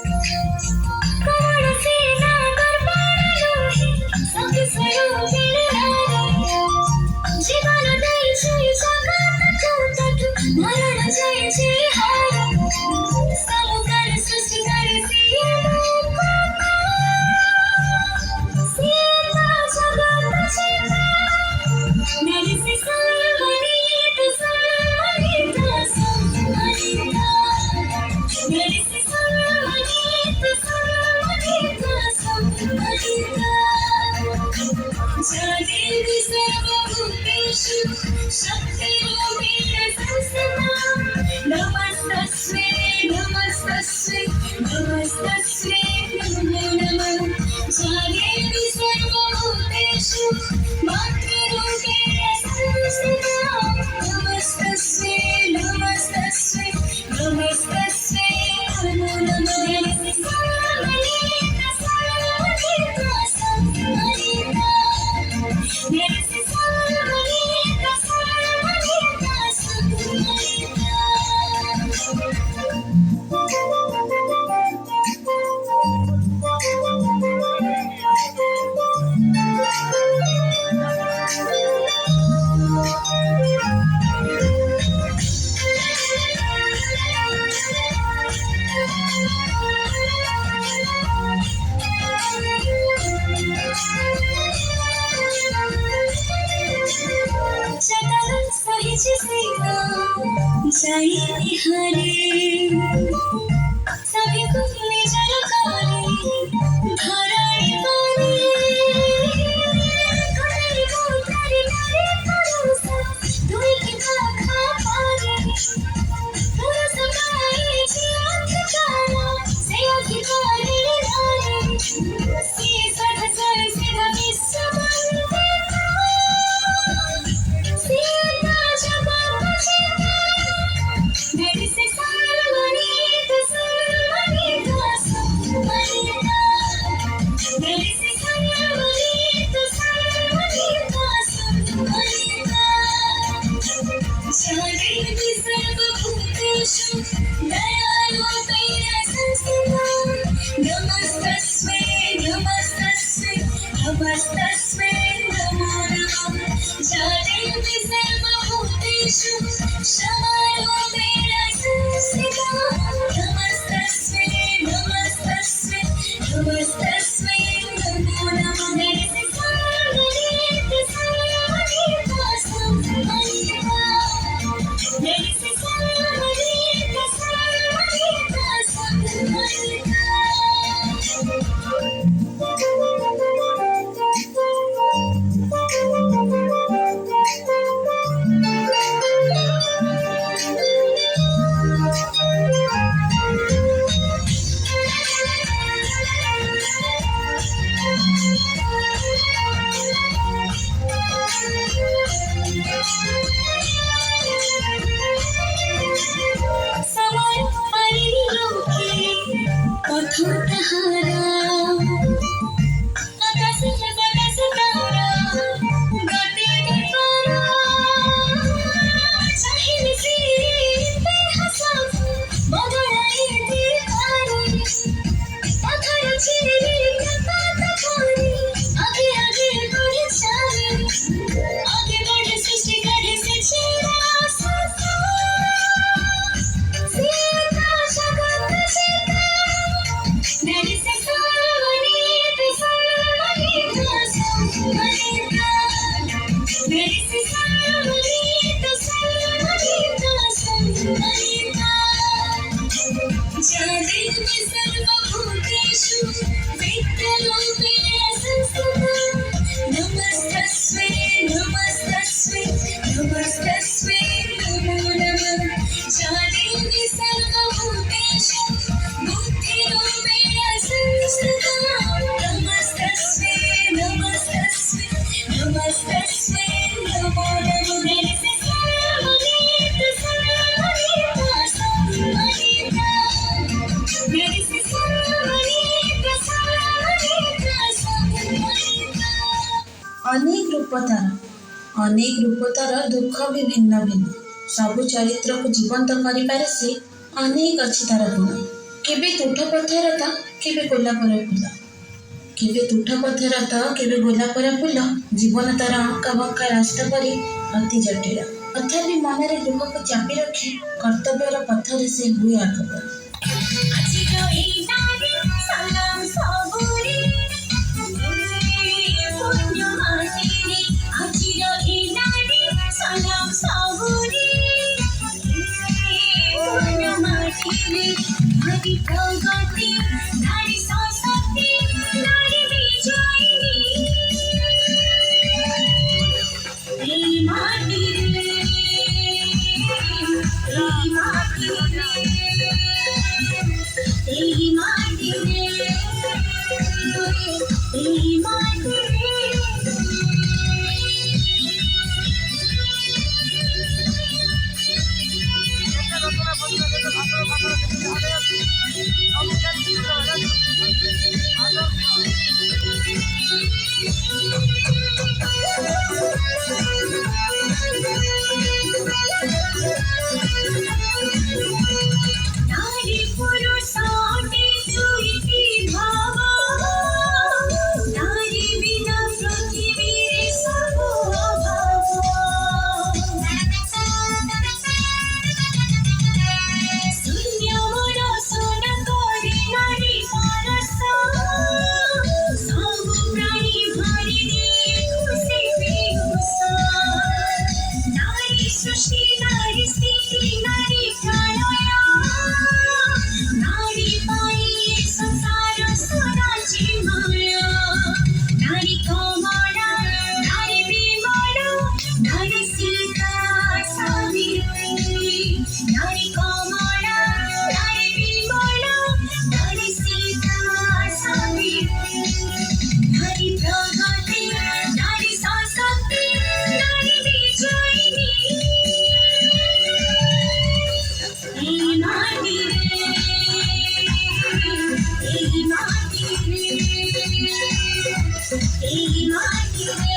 कौन सी नागर पाड़लो सखी स्वरूपिणी जीवन दैछे जगतको तट मरण जाइछे हार समुद्र सृष्टि गरेछे लोकको सीता जगत सीता नरिसे सम्मनित सम्मनित सम्मनित नरिसे सम्मनित सम्मनित सम्मनित जादेवी सर्वभूतेषु शक्तिरूपेण संस्थिता नमस्तस्मै नमस्तस्मै नमस्तस्मै नमो नमः जादेवी सर्वभूतेषु मातृरूपेण संस्थिता नमस्तस्मै नमस्तस्मै नमस्तस्मै नमो नमः सम्मनित सम्मनित सम्मनित नरिसे सम्मनित सम्मनित सम्मनित चटल सहिछि सीता जाई बिहारी सभी को निजर करे धराई पानी करे को तारी नारी परोसा दुई की खा पानी पुरुष गाई जीवन काला से अधिकारी नारी सी सठ सर सिधा विश्व सीता जगत सीता नरिसे सम्मनित सम्मनित सम्मनित नरिसे सम्मनित सम्मनित सम्मनित जादेवी सर्वभूतेषु दयारूपेण संस्थिता नमस्तस्मै नमस्तस्मै नमस्तस्मै नमो नमः जादेवी सर्वभूतेषु क्षमारूपेण संस्थिता नमस्तस्मै नमस्तस्मै नमस्तस्मै नमो नमः नरिसे सम्मनित सम्मनित सम्मनित नरिसे सम्मनित सम्मनित सवार पारिनी लोके कठोर तहारा आकाश बातास तारा गते पारा चाहिने सिरे हसा बदलाई दिखारी पत्थर चिरे कपात कोरी आगे आगे बढ़े चारे आगे बढ़े सृष्टि करे से चेहरा सीता जगत सीता नरिसे सम्मनित सम्मनित सम्मनित नरिसे सम्मनित सम्मनित सम्मनित जादेवी सर्वभूतेषु विद्यारूपेण संस्थिता नमस्तस्मै नमस्तस्मै नमस्तस्मै नमो नमः जादेवी सर्वभूतेषु बुद्धिरूपेण संस्थिता नमस्तस्मै नमस्तस्मै नमस्तस्मै नमो नमः नरिसे सम्मनित सम्मनित सम्मनित नरिसे सम्मनित सम्मनित सम्मनित अनेक रूपतार दुख भी भिन्न भिन्न सबु चरित्र को जीवंत करिपारे से अनेक अच्छी तार गुण କେବେ ତୁଠ ପଥର ତ କେବେ ଗୋଲାପର ଫୁଲ, କେବେ ତୁଠ ପଥର ତ କେବେ ଗୋଲାପର ଫୁଲ। ଜୀବନ ତାର ଅଙ୍କା ବଙ୍କା ରାସ୍ତା ପରି ଅତି ଜଟିଳ, ତଥାପି ମନରେ ଲୁହକୁ ଚାପି ରଖି କର୍ତ୍ତବ୍ୟର ପଥରେ ସେ ହୁଏ ଆଗକୁ। ଆଜିର ଏଇ ନାରୀ ସାଲାମ ସବୁରେ ପୁଣ୍ୟ ମାଟିରେ, ଆଜିର ଏଇ ନାରୀ ସାଲାମ ସବୁରେ ପୁଣ୍ୟ ମାଟିରେ। ନାରୀ ପ୍ରଗତି, ନାରୀ ସଶକ୍ତି, ନାରୀ ବିଜୟିନୀ এই মাটিরে, এই মাটিরে, এই মাটিরে, এই মাটিরে। নারী পুরুষ অটে দুইটি ভাব, নারী বিনা পৃথিবীর সর্ব অভাব। শূন্য মনসন করে নারী পরশ, সব প্রাণী ভরি দিয়ে খুশি বেহুশ। নারী সৃষ্টি, নারী স্থিতি, নারী প্রলয়, নারী পাইয়ে সংসার সদাচি মায়া। নারী কমলা, নারী বিমলা, নারী সীতা সাবিত্রী। নারী কমলা, নারী বিমলা, নারী সীতা সাবিত্রী। নারী প্রগতি, নারী সশক্তি, নারী বিজয়িনী এই মাটিরে, এই মাটিরে, এই মাটিরে,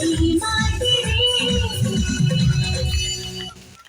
এই মাটিরে।